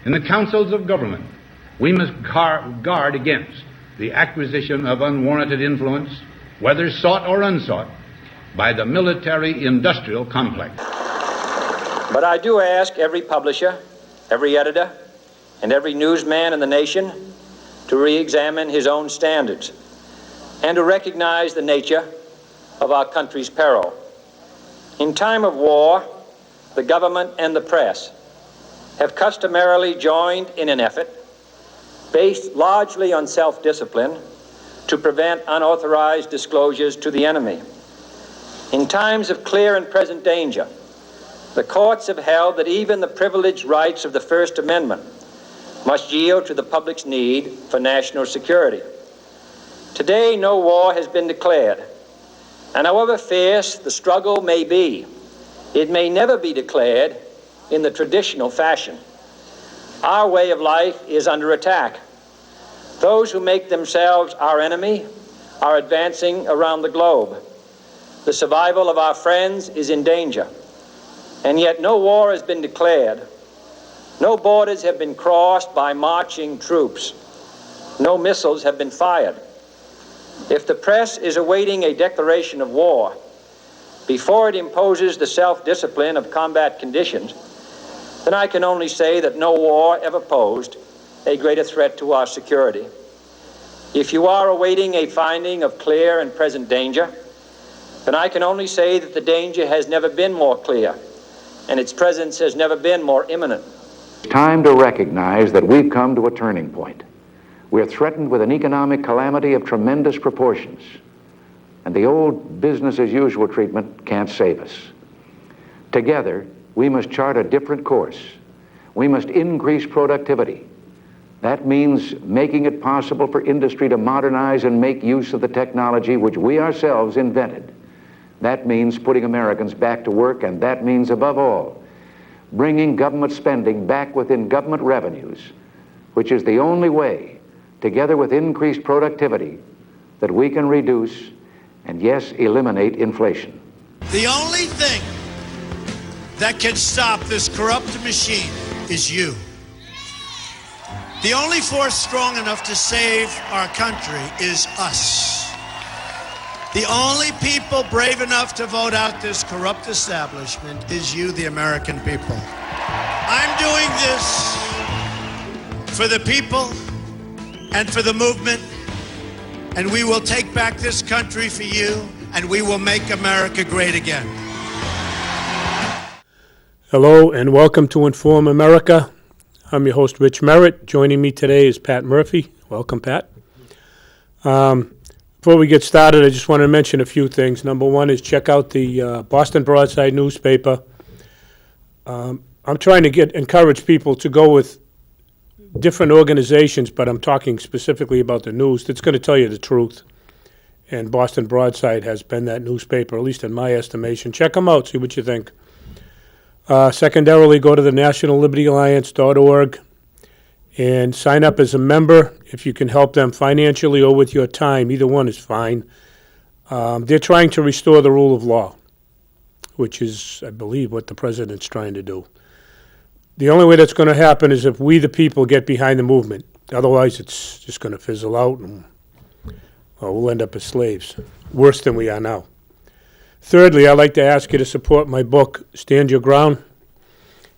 In the councils of government, we must guard against the acquisition of unwarranted influence, whether sought or unsought, by the military-industrial complex. But I do ask every publisher, every editor, and every newsman in the nation to re-examine his own standards and to recognize the nature of our country's peril. In time of war, the government and the press have customarily joined in an effort based largely on self-discipline to prevent unauthorized disclosures to the enemy. In times of clear and present danger, the courts have held that even the privileged rights of the First Amendment must yield to the public's need for national security. Today, no war has been declared, and however fierce the struggle may be, it may never be declared in the traditional fashion. Our way of life is under attack. Those who make themselves our enemy are advancing around the globe. The survival of our friends is in danger, and yet no war has been declared. No borders have been crossed by marching troops. No missiles have been fired. If the press is awaiting a declaration of war before it imposes the self-discipline of combat conditions, then I can only say that no war ever posed a greater threat to our security. If you are awaiting a finding of clear and present danger, then I can only say that the danger has never been more clear, and its presence has never been more imminent. It's time to recognize that we've come to a turning point. We're threatened with an economic calamity of tremendous proportions, and the old business-as-usual treatment can't save us. Together, we must chart a different course. We must increase productivity. That means making it possible for industry to modernize and make use of the technology which we ourselves invented. That means putting Americans back to work, and that means, above all, bringing government spending back within government revenues, which is the only way, together with increased productivity, that we can reduce and, yes, eliminate inflation. The only thing that can stop this corrupt machine is you. The only force strong enough to save our country is us. The only people brave enough to vote out this corrupt establishment is you, the American people. I'm doing this for the people and for the movement, and we will take back this country for you, and we will make America great again. Hello, and welcome to Inform America. I'm your host, Rich Merritt. Joining me today is Pat Murphy. Welcome, Pat. Before we get started, I just want to mention a few things. Number one is check out the Boston Broadside newspaper. I'm trying to encourage people to go with different organizations, but I'm talking specifically about the news that's going to tell you the truth. And Boston Broadside has been that newspaper, at least in my estimation. Check them out, see what you think. Secondarily, go to the nationallibertyalliance.org and sign up as a member if you can help them financially or with your time. Either one is fine. They're trying to restore the rule of law, which is, I believe, what the president's trying to do. The only way that's going to happen is if we, the people, get behind the movement. Otherwise, it's just going to fizzle out, and we'll end up as slaves, worse than we are now. Thirdly, I'd like to ask you to support my book, Stand Your Ground.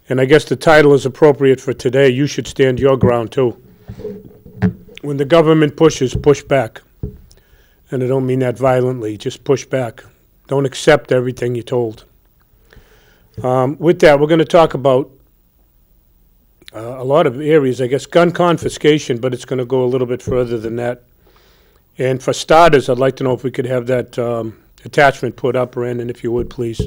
And I guess the title is appropriate for today. You should stand your ground, too. When the government pushes, push back. And I don't mean that violently, just push back. Don't accept everything you're told. With that, we're going to talk about a lot of areas, I guess, gun confiscation, but it's going to go a little bit further than that. And for starters, I'd like to know if we could have that attachment put up, Brandon, if you would, please.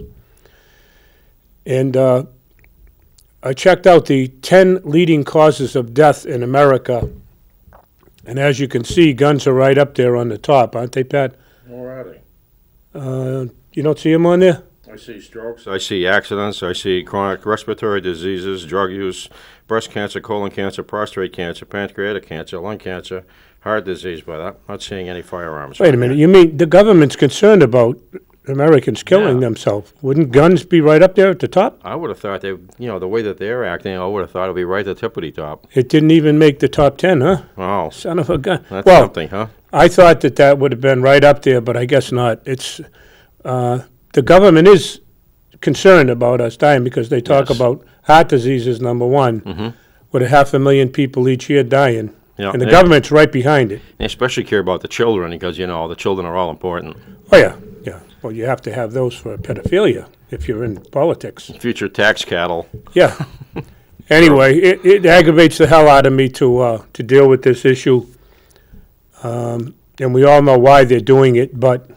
And I checked out the 10 leading causes of death in America. And as you can see, guns are right up there on the top, aren't they, Pat? Where are they? You don't see them on there? I see strokes, I see accidents, I see chronic respiratory diseases, drug use, breast cancer, colon cancer, prostate cancer, pancreatic cancer, lung cancer, heart disease, but I'm not seeing any firearms. Wait a minute. You mean the government's concerned about Americans killing Yeah. themselves. Wouldn't guns be right up there at the top? I would have thought they, the way that they're acting, I would have thought it would be right at the tippity top. It didn't even make the top 10, huh? Wow. Son of a gun. That's Well, something, huh? I thought that would have been right up there, but I guess not. It's, the government is concerned about us dying because they talk Yes. about heart disease is number one, with 500,000 people each year dying. Yeah, And the they- government's right behind it. They especially care about the children because, the children are all important. Oh, yeah, yeah. Well, you have to have those for pedophilia if you're in politics. Future tax cattle. Yeah. Anyway, it aggravates the hell out of me to deal with this issue. And we all know why they're doing it, but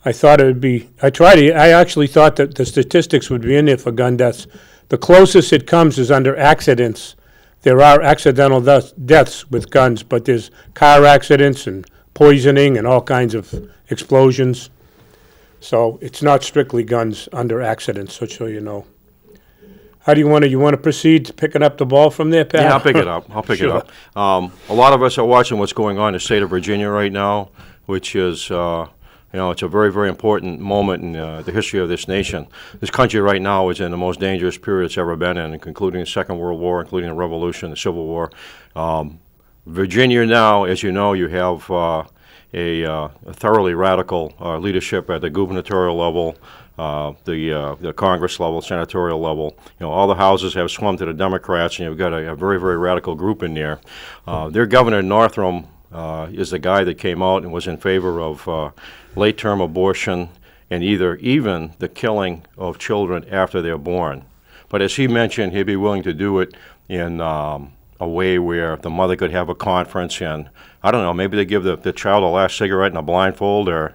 I thought it would be, I actually thought that the statistics would be in there for gun deaths. The closest it comes is under accidents. There are accidental deaths with guns, but there's car accidents and poisoning and all kinds of explosions. So it's not strictly guns under accidents, so you know. How do you want to proceed picking up the ball from there, Pat? Yeah, I'll pick it up. Sure. It up. A lot of us are watching what's going on in the state of Virginia right now, which is, it's a very, very important moment in the history of this nation. This country right now is in the most dangerous period it's ever been in, including the Second World War, including the Revolution, the Civil War. Virginia now, as you know, you have a thoroughly radical leadership at the gubernatorial level, the Congress level, senatorial level. All the houses have swum to the Democrats, and you've got a very, very radical group in there. Their governor, Northam, is the guy that came out and was in favor of late-term abortion and even the killing of children after they're born. But as he mentioned, he'd be willing to do it in a way where the mother could have a conference and, I don't know, maybe they give the child a last cigarette in a blindfold, or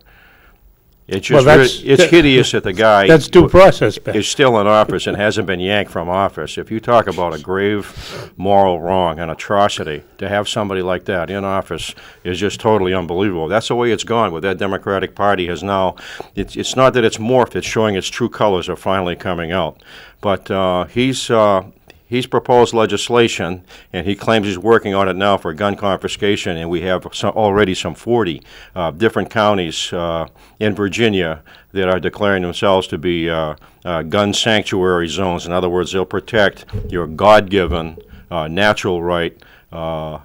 it's just it's hideous that the guy That's due process, Pat. is still in office and hasn't been yanked from office. If you talk about a grave moral wrong, an atrocity, to have somebody like that in office is just totally unbelievable. That's the way it's gone with that Democratic Party has now, it's not that it's morphed, it's showing its true colors are finally coming out. But he's proposed legislation, and he claims he's working on it now for gun confiscation, and we have already some 40 different counties in Virginia that are declaring themselves to be gun sanctuary zones. In other words, they'll protect your God-given natural right to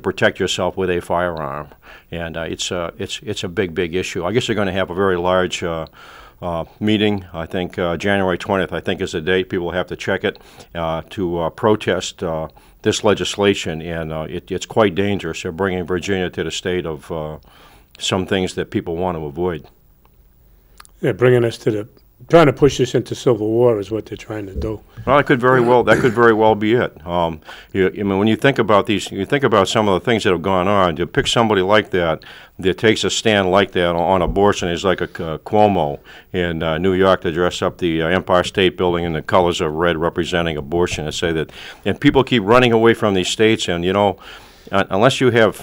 protect yourself with a firearm. And it's a big, big issue. I guess they're going to have a very large meeting. I think January 20th, I think, is the date. People have to check it to protest this legislation, and it's quite dangerous. They're bringing Virginia to the state of some things that people want to avoid. They're bringing us trying to push us into civil war is what they're trying to do. Well, that could very well be it. When you think about you think about some of the things that have gone on. To pick somebody like that takes a stand like that on abortion is like a Cuomo in New York to dress up the Empire State Building in the colors of red representing abortion and say that. And people keep running away from these states, and unless you have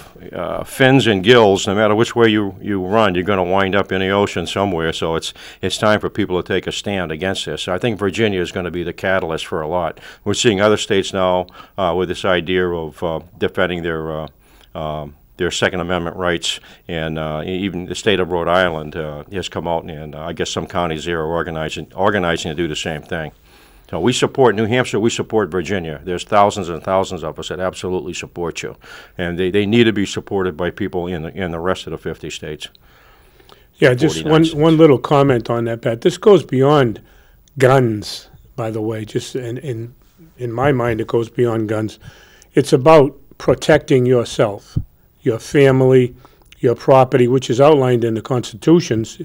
fins and gills, no matter which way you run, you're going to wind up in the ocean somewhere. So it's time for people to take a stand against this. So I think Virginia is going to be the catalyst for a lot. We're seeing other states now with this idea of defending their Second Amendment rights, and even the state of Rhode Island has come out, and I guess some counties there are organizing to do the same thing. So we support New Hampshire, we support Virginia. There's thousands and thousands of us that absolutely support you. And they need to be supported by people in the rest of the 50 states. Yeah, just one little comment on that, Pat. This goes beyond guns, by the way. Just in my mind, it goes beyond guns. It's about protecting yourself, your family, your property, which is outlined in the constitutions,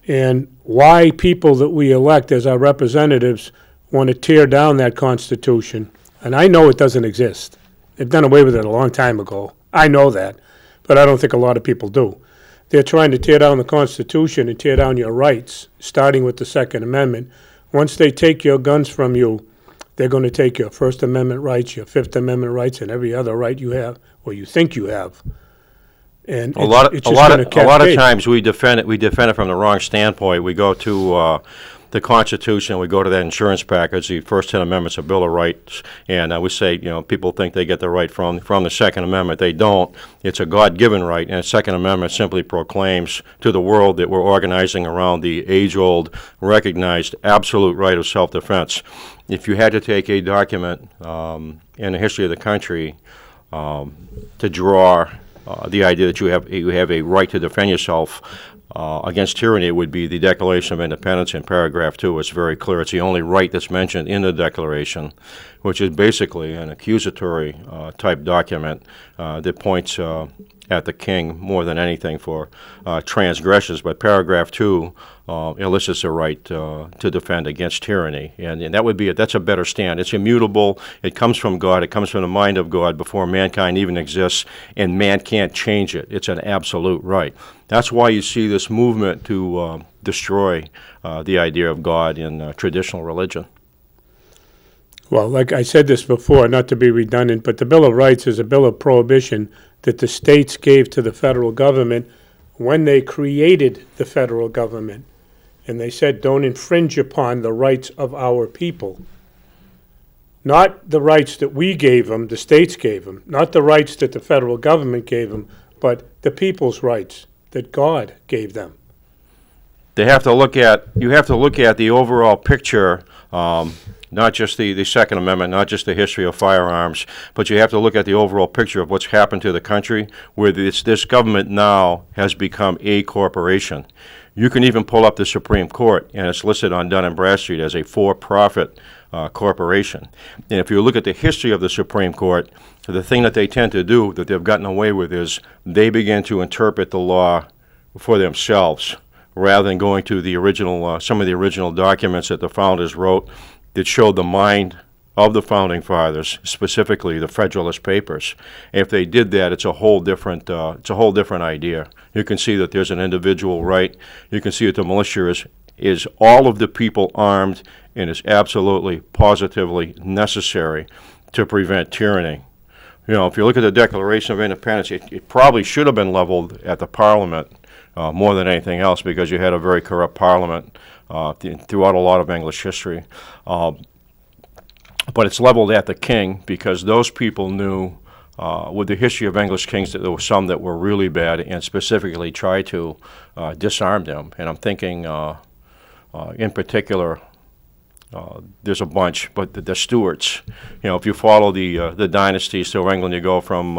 and why people that we elect as our representatives want to tear down that Constitution. And I know it doesn't exist. They've done away with it a long time ago. I know that, but I don't think a lot of people do. They're trying to tear down the Constitution and tear down your rights, starting with the Second Amendment. Once they take your guns from you, they're going to take your First Amendment rights, your Fifth Amendment rights, and every other right you have, or you think you have. And a lot of times we defend it from the wrong standpoint. We go to the Constitution, we go to that insurance package, the first 10 amendments, a Bill of Rights, and we say, people think they get the right from the Second Amendment. They don't. It's a God-given right, and the Second Amendment simply proclaims to the world that we're organizing around the age-old, recognized, absolute right of self-defense. If you had to take a document in the history of the country to draw the idea that you have a right to defend yourself against tyranny, would be the Declaration of Independence in paragraph 2. It's very clear. It's the only right that's mentioned in the Declaration, which is basically an accusatory type document that points at the king more than anything for transgressions. But paragraph 2 elicits a right to defend against tyranny, and that would be that's a better stand. It's immutable. It comes from God. It comes from the mind of God before mankind even exists, and man can't change it. It's an absolute right. That's why you see this movement to destroy the idea of God in traditional religion. Well, like I said this before, not to be redundant, but the Bill of Rights is a bill of prohibition that the states gave to the federal government when they created the federal government. And they said, don't infringe upon the rights of our people. Not the rights that we gave them, the states gave them, not the rights that the federal government gave them, but the people's rights that God gave them. You have to look at the overall picture, not just the Second Amendment, not just the history of firearms, but you have to look at the overall picture of what's happened to the country, where this government now has become a corporation. You can even pull up the Supreme Court, and it's listed on Dun & Bradstreet as a for-profit corporation. And if you look at the history of the Supreme Court, the thing that they tend to do, that they've gotten away with, is they begin to interpret the law for themselves, rather than going to the original, some of the original documents that the founders wrote that showed the mind of the Founding Fathers, specifically the Federalist Papers. And if they did that, it's a whole different idea. You can see that there's an individual right. You can see that the militia is all of the people armed and is absolutely, positively necessary to prevent tyranny. If you look at the Declaration of Independence, it probably should have been leveled at the Parliament more than anything else, because you had a very corrupt Parliament throughout a lot of English history. But it's leveled at the king, because those people knew, with the history of English kings, that there were some that were really bad, and specifically tried to disarm them. And I'm thinking, in particular, there's a bunch, but the Stuarts. If you follow the dynasties through England, you go from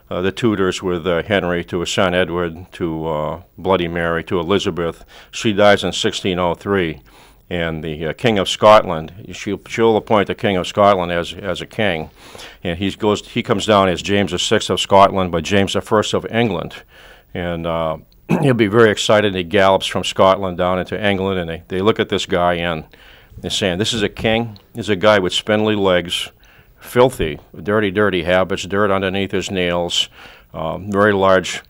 the Tudors with Henry to his son Edward to Bloody Mary to Elizabeth. She dies in 1603. And the King of Scotland, she'll appoint the King of Scotland as a king, and he comes down as James VI of Scotland, but James I of England, and he'll be very excited. He gallops from Scotland down into England, and they look at this guy and they're saying, "This is a king. This is a guy with spindly legs, filthy, dirty habits, dirt underneath his nails, very large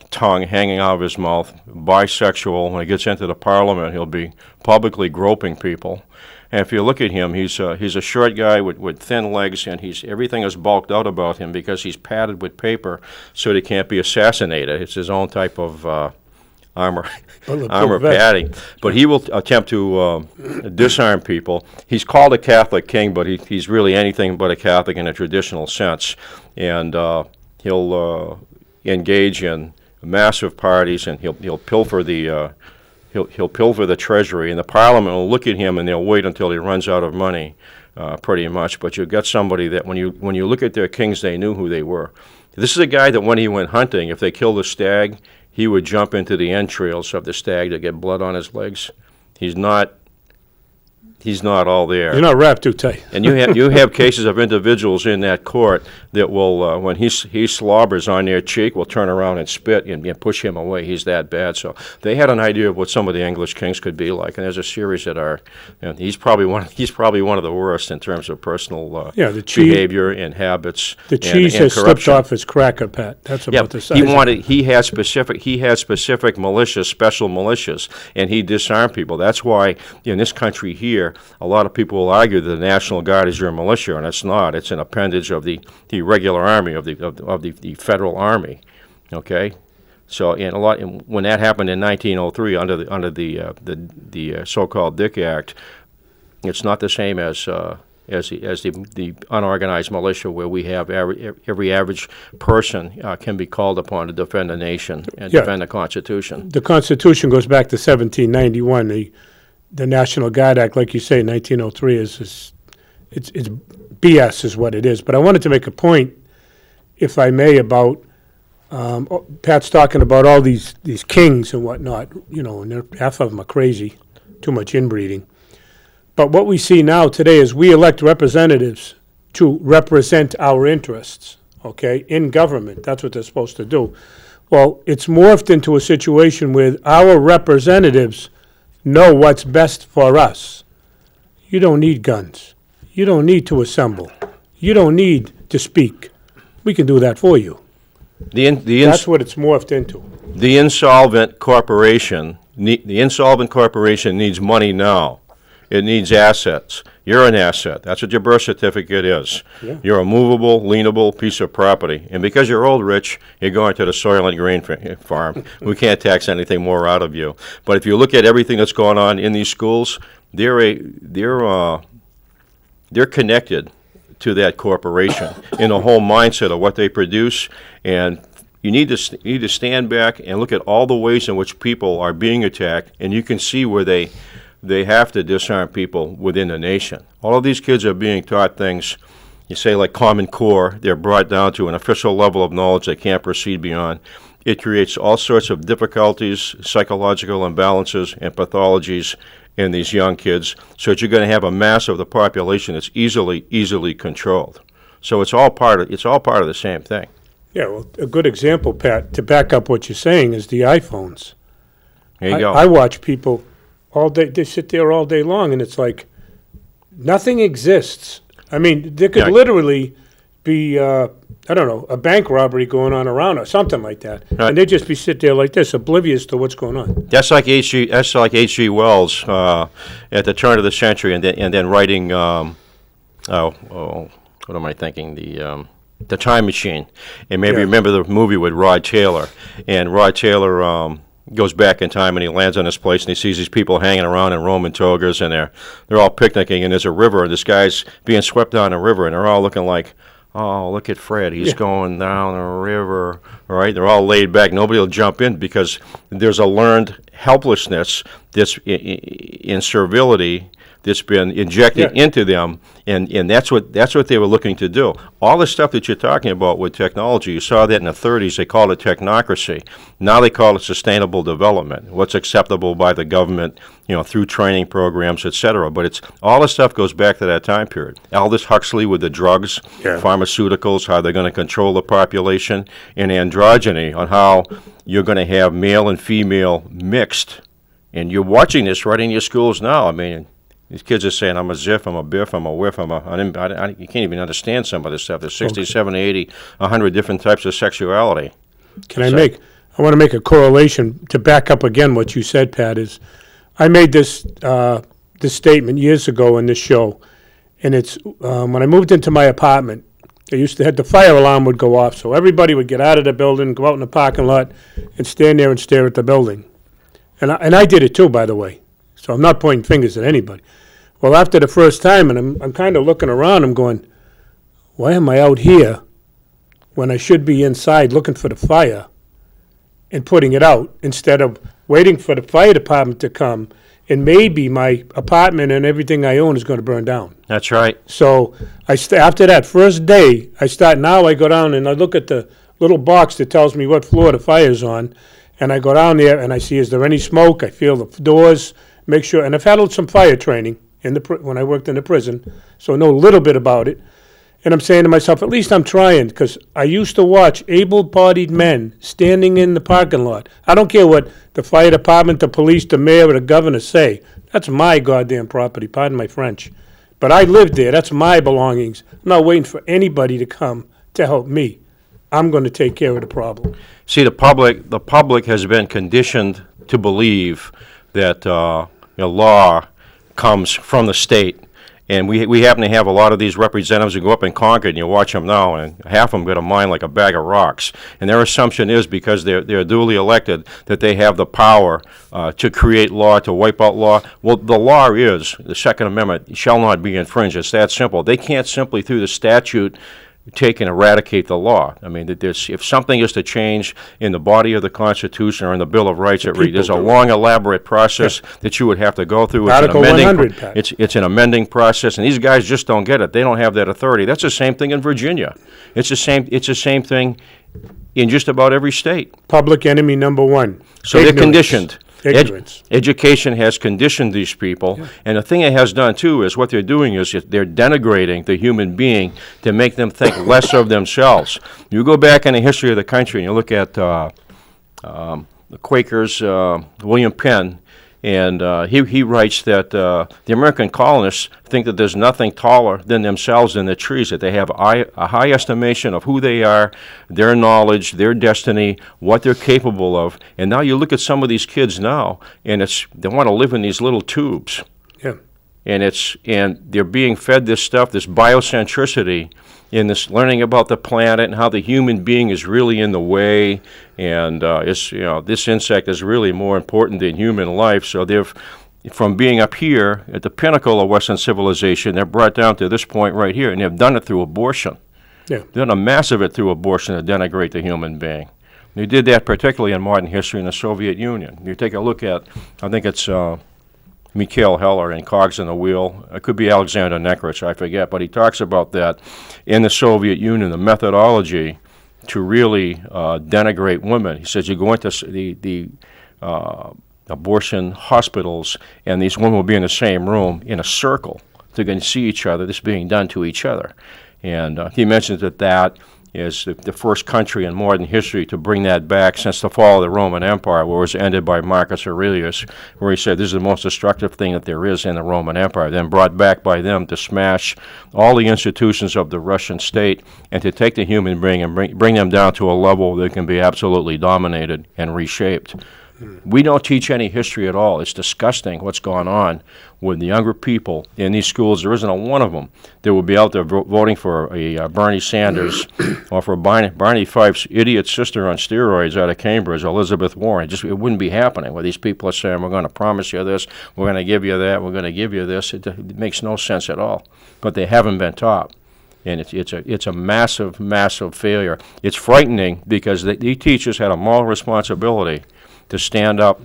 tongue hanging out of his mouth, bisexual. When he gets into the Parliament, he'll be publicly groping people." And if you look at him, he's a short guy with thin legs, and everything is bulked out about him because he's padded with paper so that he can't be assassinated. It's his own type of armor padding. But he will attempt to disarm people. He's called a Catholic king, but he's really anything but a Catholic in a traditional sense. And he'll engage in massive parties, and he'll pilfer the treasury, and the Parliament will look at him and they'll wait until he runs out of money, pretty much. But you've got somebody that when you look at their kings, they knew who they were. This is a guy that when he went hunting, if they killed a stag, he would jump into the entrails of the stag to get blood on his legs. He's not all there. You're not wrapped too tight. And you have cases of individuals in that court that will, when he slobbers on their cheek, will turn around and spit and push him away. He's that bad. So they had an idea of what some of the English kings could be like, and there's a series that are. And he's probably one of the worst in terms of personal behavior and habits. The cheese and has corruption. slipped off his cracker, Pat. That's about the size. He had specific militias, special militias, and he disarmed people. That's why in this country here, a lot of people will argue that the National Guard is your militia, and it's not. It's an appendage of the regular army, of the federal army. Okay, So, and when that happened in 1903 under the so-called Dick Act, it's not the same as the unorganized militia, where we have every average person can be called upon to defend the nation and defend the Constitution. The Constitution goes back to 1791. The National Guard Act, like you say, 1903 it's BS is what it is. But I wanted to make a point, if I may, about Pat's talking about all these kings and whatnot, and half of them are crazy, too much inbreeding. But what we see now today is we elect representatives to represent our interests, okay, in government. That's what they're supposed to do. Well, it's morphed into a situation where our representatives know what's best for us. You don't need guns. You don't need to assemble. You don't need to speak. We can do that for you. That's what it's morphed into. The insolvent corporation needs money now. It needs assets. You're an asset. That's what your birth certificate is. Yeah. You're a movable, lienable piece of property. And because you're old, Rich, you're going to the soil and grain farm. We can't tax anything more out of you. But if you look at everything that's going on in these schools, they're connected to that corporation in the whole mindset of what they produce. And you need to stand back and look at all the ways in which people are being attacked, and you can see where they have to disarm people within the nation. All of these kids are being taught things, you say, like Common Core. They're brought down to an official level of knowledge they can't proceed beyond. It creates all sorts of difficulties, psychological imbalances, and pathologies in these young kids, so that you're going to have a mass of the population that's easily controlled. So it's all part of the same thing. Yeah, well, a good example, Pat, to back up what you're saying, is the iPhones. There you go. I watch people all day. They sit there all day long, and it's like nothing exists. I mean, there could literally be, I don't know, a bank robbery going on around or something like that, and they'd just be sit there like this, oblivious to what's going on. That's like H.G. Wells at the turn of the century, and then writing. What am I thinking? The Time Machine, and maybe remember the movie with Rod Taylor, and Rod Taylor goes back in time and he lands on this place and he sees these people hanging around in Roman togas, and they're all picnicking, and there's a river, and this guy's being swept down a river, and they're all looking like, oh, look at Fred, he's going down the river, all right? They're all laid back. Nobody will jump in because there's a learned helplessness that's in servility that's been injected into them, and that's what they were looking to do. All the stuff that you're talking about with technology, you saw that in the 30s. They called it technocracy. Now they call it sustainable development. What's acceptable by the government, through training programs, et cetera. But it's all the stuff goes back to that time period. Aldous Huxley with the drugs, pharmaceuticals, how they're going to control the population, and androgyny on how you're going to have male and female mixed. And you're watching this right in your schools now. I mean, these kids are saying, I'm a ziff, I'm a biff, I'm a whiff, you can't even understand some of this stuff. There's 60, 70, 80, 100 different types of sexuality. I want to make a correlation to back up again what you said, Pat, is I made this statement years ago in this show, and it's when I moved into my apartment, they used to have the fire alarm would go off, so everybody would get out of the building, go out in the parking lot, and stand there and stare at the building. And I did it too, by the way. So I'm not pointing fingers at anybody. Well, after the first time, and I'm kind of looking around, I'm going, why am I out here when I should be inside looking for the fire and putting it out instead of waiting for the fire department to come, and maybe my apartment and everything I own is going to burn down. That's right. So after that first day, I go down and I look at the little box that tells me what floor the fire's on, and I go down there and I see, is there any smoke? I feel the doors. Make sure, and I've had some fire training when I worked in the prison, so I know a little bit about it. And I'm saying to myself, at least I'm trying, because I used to watch able-bodied men standing in the parking lot. I don't care what the fire department, the police, the mayor, or the governor say. That's my goddamn property, pardon my French. But I lived there. That's my belongings. I'm not waiting for anybody to come to help me. I'm going to take care of the problem. See, the public has been conditioned to believe that law comes from the state, And we happen to have a lot of these representatives who go up in Concord, and you watch them now, and half of them got a mind like a bag of rocks. And their assumption is because they're duly elected that they have the power to create law, to wipe out law. Well, the law is, the Second Amendment shall not be infringed. It's that simple. They can't simply, through the statute, take and eradicate the law. I mean, if something is to change in the body of the Constitution or in the Bill of Rights, there's a long, elaborate process that you would have to go through. Article 100, Pat. It's an amending process, and these guys just don't get it. They don't have that authority. That's the same thing in Virginia. It's the same thing in just about every state. Public enemy number one. So they're conditioned. Ignorance. Education has conditioned these people, and the thing it has done, too, is what they're doing is they're denigrating the human being to make them think less of themselves. You go back in the history of the country and you look at the Quakers, William Penn, and he writes that the American colonists think that there's nothing taller than themselves in the trees, that they have a high estimation of who they are, their knowledge, their destiny, what they're capable of. And now you look at some of these kids now, and they want to live in these little tubes. Yeah. And they're being fed this stuff, this biocentricity, in this learning about the planet and how the human being is really in the way, and this insect is really more important than human life. So they've, from being up here at the pinnacle of Western civilization, they're brought down to this point right here, and they've done it through abortion. Yeah. They've done a mass of it through abortion to denigrate the human being. They did that particularly in modern history in the Soviet Union. You take a look at, I think it's Mikhail Heller in Cogs in the Wheel. It could be Alexander Nekrich, I forget, but he talks about that in the Soviet Union, the methodology to really denigrate women. He says you go into the abortion hospitals, and these women will be in the same room in a circle. They're going to see each other, this being done to each other. And he mentions that is the first country in modern history to bring that back since the fall of the Roman Empire, where it was ended by Marcus Aurelius, where he said this is the most destructive thing that there is in the Roman Empire, then brought back by them to smash all the institutions of the Russian state and to take the human being and bring them down to a level that can be absolutely dominated and reshaped. We don't teach any history at all. It's disgusting what's gone on with the younger people in these schools. There isn't a one of them that will be out there voting for a Bernie Sanders or for Barney Fife's idiot sister on steroids out of Cambridge, Elizabeth Warren. It wouldn't be happening where these people are saying, we're going to promise you this, we're going to give you that, we're going to give you this. It makes no sense at all. But they haven't been taught. And it's a massive, massive failure. It's frightening because these teachers had a moral responsibility to stand up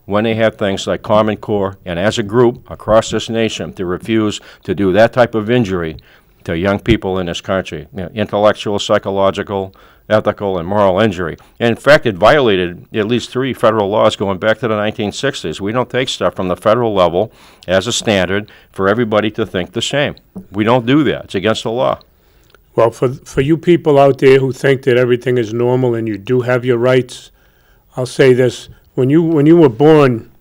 when they had things like Common Core, and as a group across this nation, to refuse to do that type of injury to young people in this country, intellectual, psychological, ethical, and moral injury. And in fact, it violated at least 3 federal laws going back to the 1960s. We don't take stuff from the federal level as a standard for everybody to think the same. We don't do that. It's against the law. Well, for you people out there who think that everything is normal and you do have your rights, I'll say this. When you were born,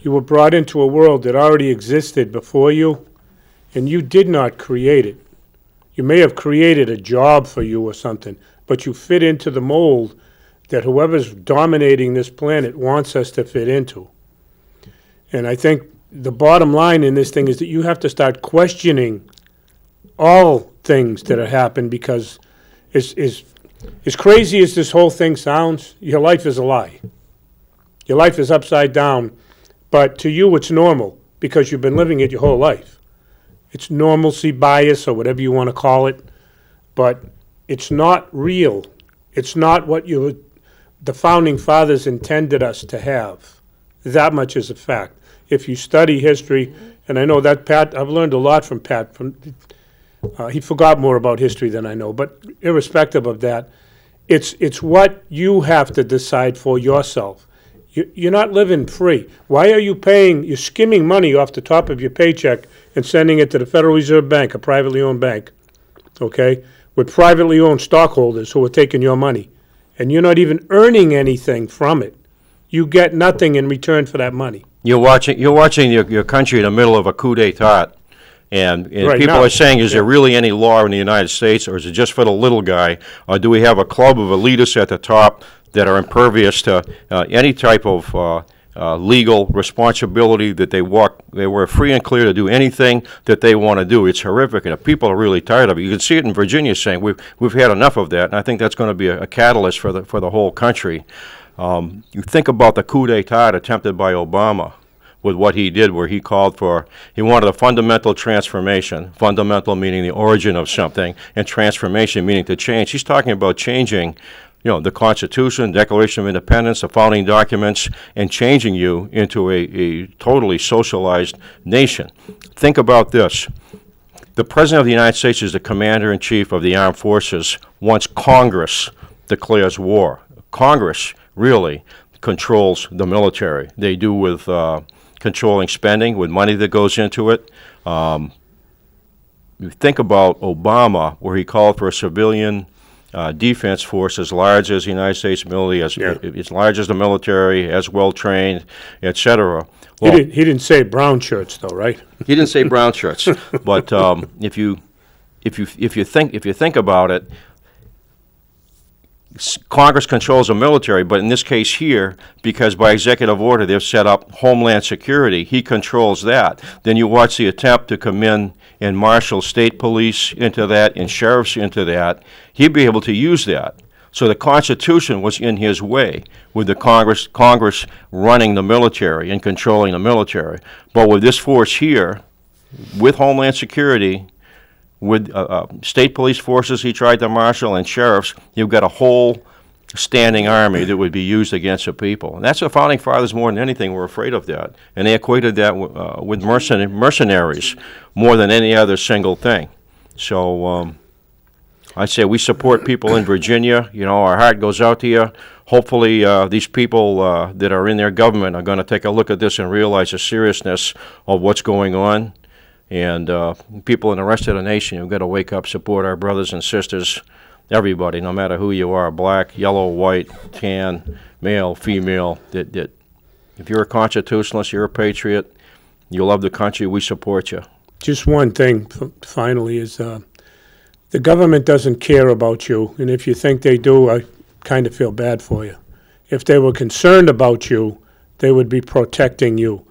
you were brought into a world that already existed before you, and you did not create it. You may have created a job for you or something, but you fit into the mold that whoever's dominating this planet wants us to fit into. And I think the bottom line in this thing is that you have to start questioning all things that have happened, because as crazy as this whole thing sounds, your life is a lie. Your life is upside down, but to you it's normal because you've been living it your whole life. It's normalcy bias or whatever you want to call it, but it's not real. It's not what the Founding Fathers intended us to have. That much is a fact. If you study history, and I know that Pat, I've learned a lot from Pat. He forgot more about history than I know, but irrespective of that, it's what you have to decide for yourself. You're not living free. Why are you paying, you're skimming money off the top of your paycheck and sending it to the Federal Reserve Bank, a privately owned bank, okay, with privately owned stockholders who are taking your money, and you're not even earning anything from it. You get nothing in return for that money. You're watching your country in the middle of a coup d'etat. And right people now, are saying, is there really any law in the United States, or is it just for the little guy? Or do we have a club of elitists at the top that are impervious to any type of legal responsibility, that they were free and clear to do anything that they want to do. It's horrific, and people are really tired of it. You can see it in Virginia saying we've had enough of that, and I think that's going to be a catalyst for the whole country. You think about the coup d'etat attempted by Obama with what he did, where he wanted a fundamental transformation, fundamental meaning the origin of something, and transformation meaning to change. He's talking about changing, the Constitution, Declaration of Independence, the founding documents, and changing you into a totally socialized nation. Think about this. The President of the United States is the Commander-in-Chief of the Armed Forces once Congress declares war. Congress really controls the military. They do with controlling spending, with money that goes into it. You think about Obama, where he called for a civilian defense force as large as the United States military, as large as the military, as well trained, etc. Well, he didn't say brown shirts, though, right? He didn't say brown shirts, but if you think about it, Congress controls the military, but in this case here, because by executive order they've set up Homeland Security, he controls that. Then you watch the attempt to come in and marshal state police into that and sheriffs into that. He'd be able to use that. So the Constitution was in his way with the Congress running the military and controlling the military. But with this force here, with Homeland Security, with state police forces he tried to marshal and sheriffs, you've got a whole standing army that would be used against the people. And that's the Founding Fathers, more than anything, were afraid of that. And they equated that with mercenaries more than any other single thing. So I'd say we support people in Virginia. Our heart goes out to you. Hopefully these people that are in their government are going to take a look at this and realize the seriousness of what's going on. And people in the rest of the nation, you've got to wake up, support our brothers and sisters, everybody, no matter who you are, black, yellow, white, tan, male, female, that if you're a constitutionalist, you're a patriot, you love the country, we support you. Just one thing, finally, is the government doesn't care about you, and if you think they do, I kind of feel bad for you. If they were concerned about you, they would be protecting you.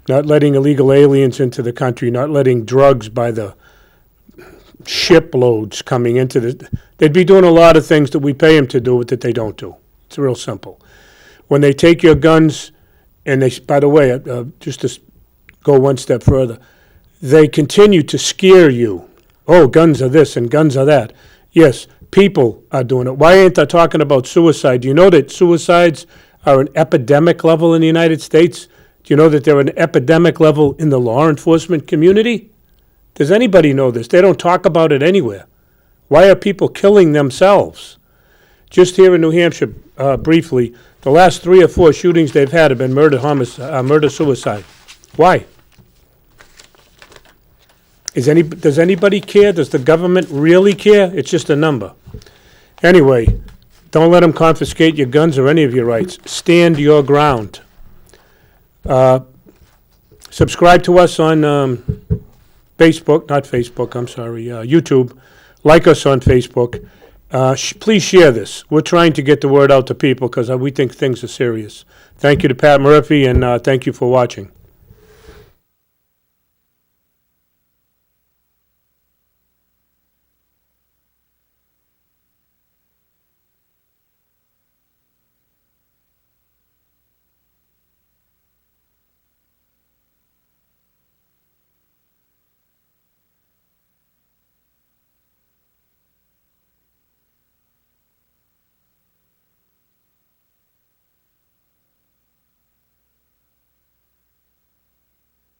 Not letting illegal aliens into the country, not letting drugs by the shiploads coming into they'd be doing a lot of things that we pay them to do that they don't do. It's real simple. When they take your guns, and they, by the way, just to go one step further, they continue to scare you. Oh, guns are this and guns are that. Yes, people are doing it. Why ain't I talking about suicide? Do you know that suicides are an epidemic level in the United States? Do you know that they're an epidemic level in the law enforcement community? Does anybody know this? They don't talk about it anywhere. Why are people killing themselves? Just here in New Hampshire, briefly, the last 3 or 4 shootings they've had have been murder-suicide. Why? Does anybody care? Does the government really care? It's just a number. Anyway, don't let them confiscate your guns or any of your rights. Stand your ground. Subscribe to us on YouTube. Like us on Facebook. Please share this. We're trying to get the word out to people because we think things are serious. Thank you to Pat Murphy, and thank you for watching.